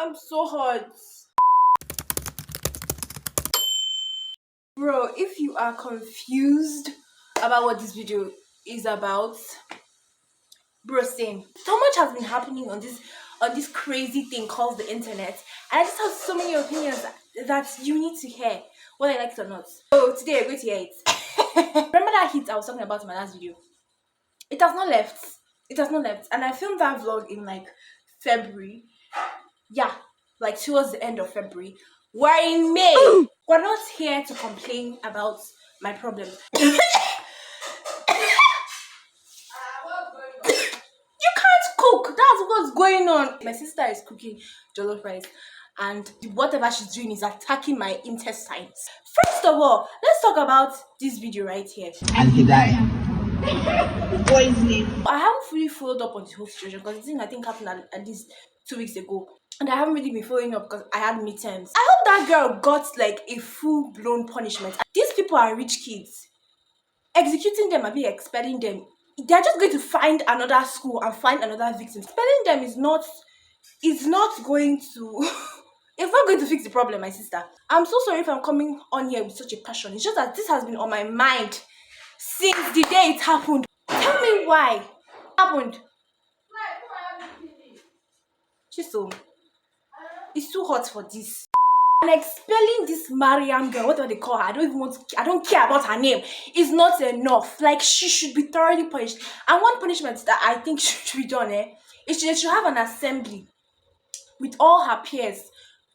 I'm so hot. Bro, if you are confused about what this video is about, bro, same. So much has been happening on this crazy thing called the internet. And I just have so many opinions that you need to hear, whether I like it or not. So today we're going to hear it. Remember that hit I was talking about in my last video? It has not left. It has not left. And I filmed that vlog in like February. Yeah, like towards the end of February. We're in May. We're not here to complain about my problems. You can't cook. That's what's going on. My sister is cooking jollof rice, and whatever she's doing is attacking my intestines. First of all, let's talk about this video right here. And he died. Poisoning. I haven't fully followed up on the whole situation because the thing I think happened at least 2 weeks ago. And I haven't really been following up because I had midterms. I hope that girl got like a full-blown punishment. These people are rich kids. Executing them and be expelling them. They're just going to find another school and find another victim. Expelling them is not going to it's not going to fix the problem, my sister. I'm so sorry if I'm coming on here with such a passion. It's just that this has been on my mind since the day it happened. Tell me why it happened. Chisel, it's too hot for this. And expelling this Mariam girl, whatever they call her, I don't care about her name, is not enough. Like, she should be thoroughly punished. And one punishment that I think should be done, is she should have an assembly with all her peers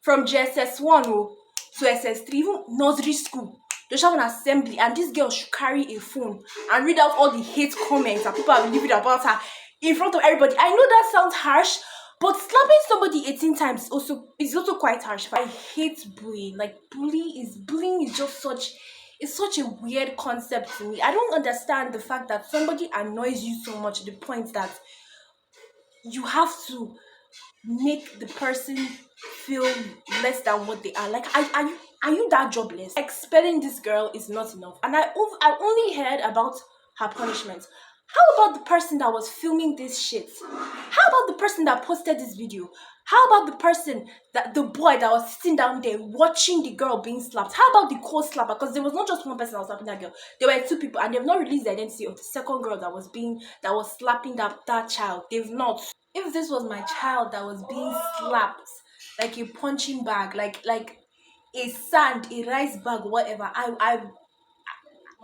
from JSS1 to SS3, even nursery school. They should have an assembly, and this girl should carry a phone and read out all the hate comments that people have been leaving about her in front of everybody. I know that sounds harsh, but slapping somebody 18 times is also quite harsh. I hate bullying. Like, bullying is just such a weird concept to me. I don't understand the fact that somebody annoys you so much to the point that you have to make the person feel less than what they are. Like, are you that jobless? Expelling this girl is not enough. And I only heard about her punishment. How about the person that was filming this shit? How about the person that posted this video? How about the boy that was sitting down there watching the girl being slapped? How about the co-slapper? Because there was not just one person that was slapping that girl. There were two people, and they've not released the identity of the second girl that was slapping that child. They've not. If this was my child that was being slapped like a punching bag, like a sand, a rice bag, whatever,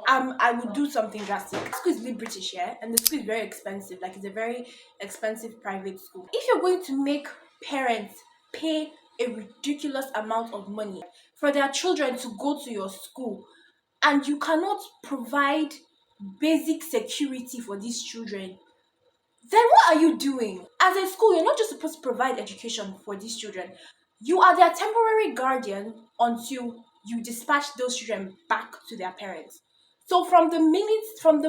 I would do something drastic. The school is really British, yeah, and the school is very expensive. Like, it's a very expensive private school. If you're going to make parents pay a ridiculous amount of money for their children to go to your school, and you cannot provide basic security for these children, then what are you doing? As a school, you're not just supposed to provide education for these children. You are their temporary guardian until you dispatch those children back to their parents. So from the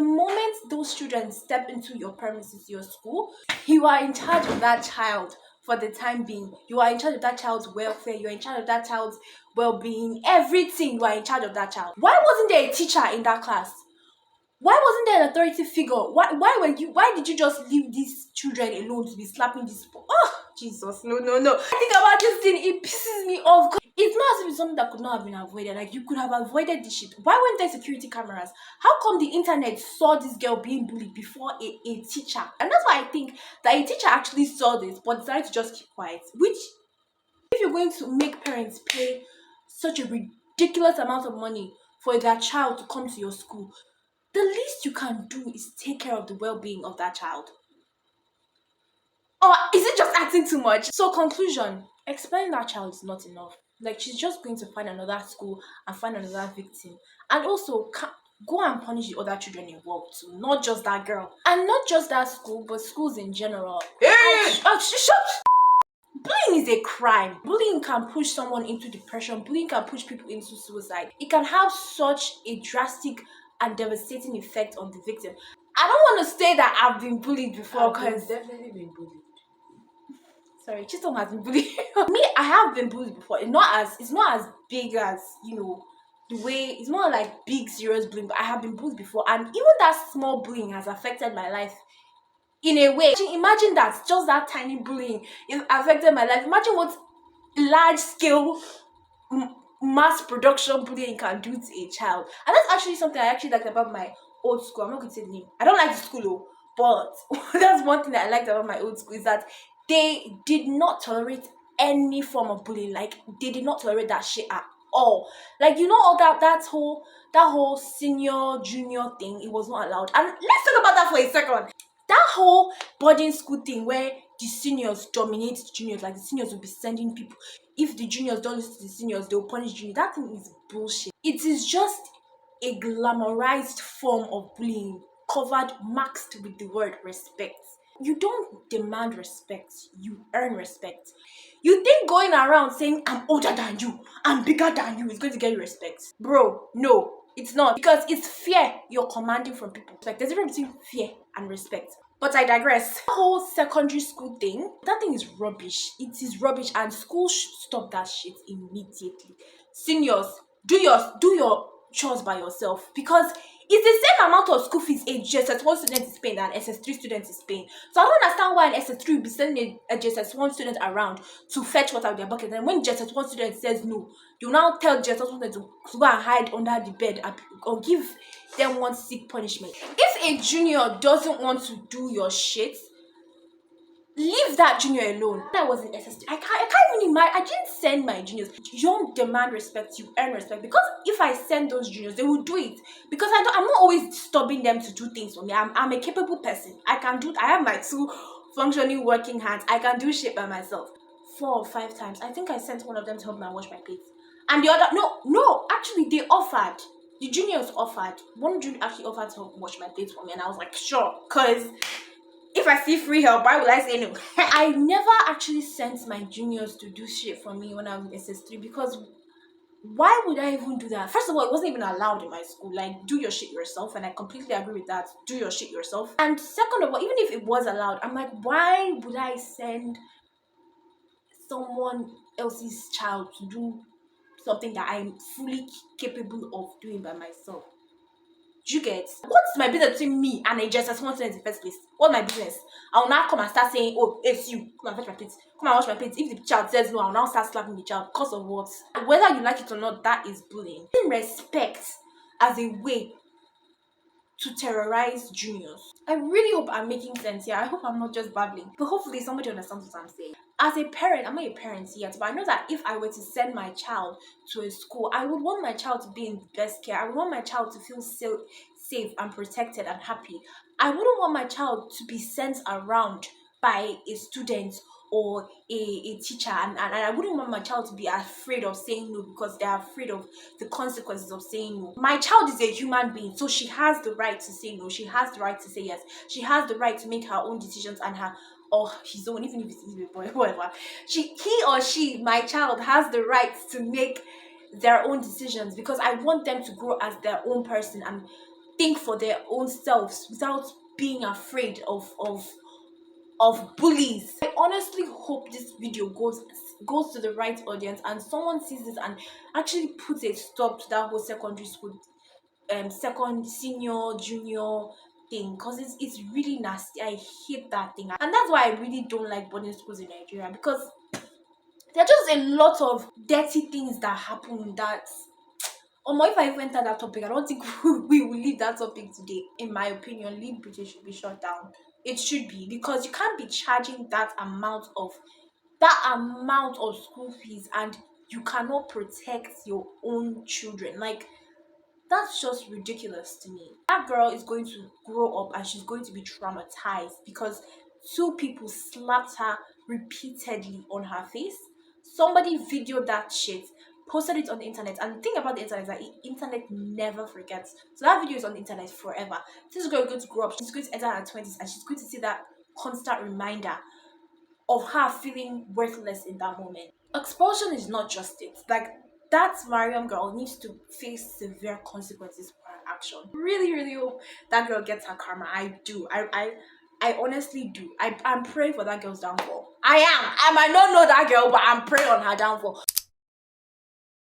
moment those children step into your premises, your school, you are in charge of that child for the time being. You are in charge of that child's welfare. You are in charge of that child's well-being. Everything, you are in charge of that child. Why wasn't there a teacher in that class? Why wasn't there an authority figure? Why did you just leave these children alone to be slapping these people? Oh, Jesus, no. I think about this thing, it pisses me off. It's not as if it's something that could not have been avoided. Like, you could have avoided this shit. Why weren't there security cameras? How come the internet saw this girl being bullied before a teacher? And that's why I think that a teacher actually saw this but decided to just keep quiet. Which, if you're going to make parents pay such a ridiculous amount of money for their child to come to your school, the least you can do is take care of the well-being of that child. Or is it just acting too much? So, conclusion, expelling that child is not enough. Like, she's just going to find another school and find another victim. And also, go and punish the other children involved too, not just that girl. And not just that school, but schools in general. Shut! Bullying is a crime. Bullying can push someone into depression. Bullying can push people into suicide. It can have such a drastic and devastating effect on the victim. I don't want to say that I've been bullied before, because Definitely been bullied. Sorry, Chisom has been bullied. Me, I have been bullied before. It's not as big as, the way, it's not like big serious bullying, but I have been bullied before, and even that small bullying has affected my life in a way. Imagine that just that tiny bullying is affected my life. Imagine what large scale mass production bullying can do to a child. And that's actually something I actually liked about my old school. I'm not going to say the name. I don't like the school, but that's one thing that I liked about my old school is that they did not tolerate any form of bullying. Like they did not tolerate that shit at all. Like all that whole senior junior thing, it was not allowed. And let's talk about that for a second. That whole boarding school thing where the seniors dominate the juniors, like the seniors will be sending people. If the juniors don't listen to the seniors, they'll punish juniors. That thing is bullshit. It is just a glamorized form of bullying, covered, maxed with the word respect. You don't demand respect, you earn respect. You think going around saying, I'm older than you, I'm bigger than you, is going to get you respect? Bro, no, it's not. Because it's fear you're commanding from people. Like, there's a difference between fear and respect. But I digress. The whole secondary school thing, that thing is rubbish. It is rubbish, and schools should stop that shit immediately. Seniors, do your chores by yourself, because it's the same amount of school fees a JSS1 student is paying than SS3 student is paying. So I don't understand why an SS3 will be sending a JSS1 student around to fetch water with their bucket, and when JSS1 student says no, you now tell JSS1 student to go and hide under the bed or give them one sick punishment. If a junior doesn't want to do your shit, leave that junior alone. I was in SS3. I can't even imagine. I didn't send my juniors. You don't demand respect, you earn respect. Because if I send those juniors, they will do it. Because I'm not always stopping them to do things for me. I'm a capable person. I have my 2 functioning working hands. I can do shit by myself. 4 or 5 times. I think I sent one of them to help me wash my plates. And the other, no, actually they offered. The juniors offered. One junior actually offered to help wash my plates for me, and I was like, sure, because if I see free help, why would I say no? I never actually sent my juniors to do shit for me when I was in SS3, because why would I even do that? First of all, it wasn't even allowed in my school. Like, do your shit yourself, and I completely agree with that. Do your shit yourself. And second of all, even if it was allowed, I'm like, why would I send someone else's child to do something that I'm fully capable of doing by myself? Do you get? What's my business between me and a JSS1 student in the first place? What's my business? I'll now come and start saying, oh, it's you. Come and fetch my plates. Come and wash my plates. If the child says no, I'll now start slapping the child. Because of what? Whether you like it or not, that is bullying. Respect as a way to terrorize juniors. I really hope I'm making sense here. I hope I'm not just babbling. But hopefully somebody understands what I'm saying. As a parent, I'm not a parent yet, but I know that if I were to send my child to a school, I would want my child to be in the best care. I would want my child to feel safe and protected and happy. I wouldn't want my child to be sent around by a student or a teacher, and I wouldn't want my child to be afraid of saying no because they're afraid of the consequences of saying no. My child is a human being, so she has the right to say no. She has the right to say yes. She has the right to make her own decisions and her or his own, even if it's a boy, whatever. He or she, my child, has the right to make their own decisions, because I want them to grow as their own person and think for their own selves without being afraid of bullies. I honestly hope this video goes to the right audience and someone sees this and actually puts a stop to that whole secondary school second senior junior thing, because it's really nasty. I hate that thing, and that's why I really don't like boarding schools in Nigeria, because there are just a lot of dirty things that happen that if I even enter that topic, I don't think we will leave that topic today. In my opinion, Lead British should be shut down. It should be, because you can't be charging that amount of school fees and you cannot protect your own children. Like, that's just ridiculous to me. That girl is going to grow up and she's going to be traumatized because 2 people slapped her repeatedly on her face. Somebody videoed that shit, posted it on the internet, and the thing about the internet is that the internet never forgets. So that video is on the internet forever. This girl is going to grow up, she's going to enter her 20s, and she's going to see that constant reminder of her feeling worthless in that moment. Expulsion is not just it. Like, that Mariam girl needs to face severe consequences for her action. Really, really hope that girl gets her karma. I do. I honestly do. I'm praying for that girl's downfall. I am. I might not know that girl, but I'm praying on her downfall.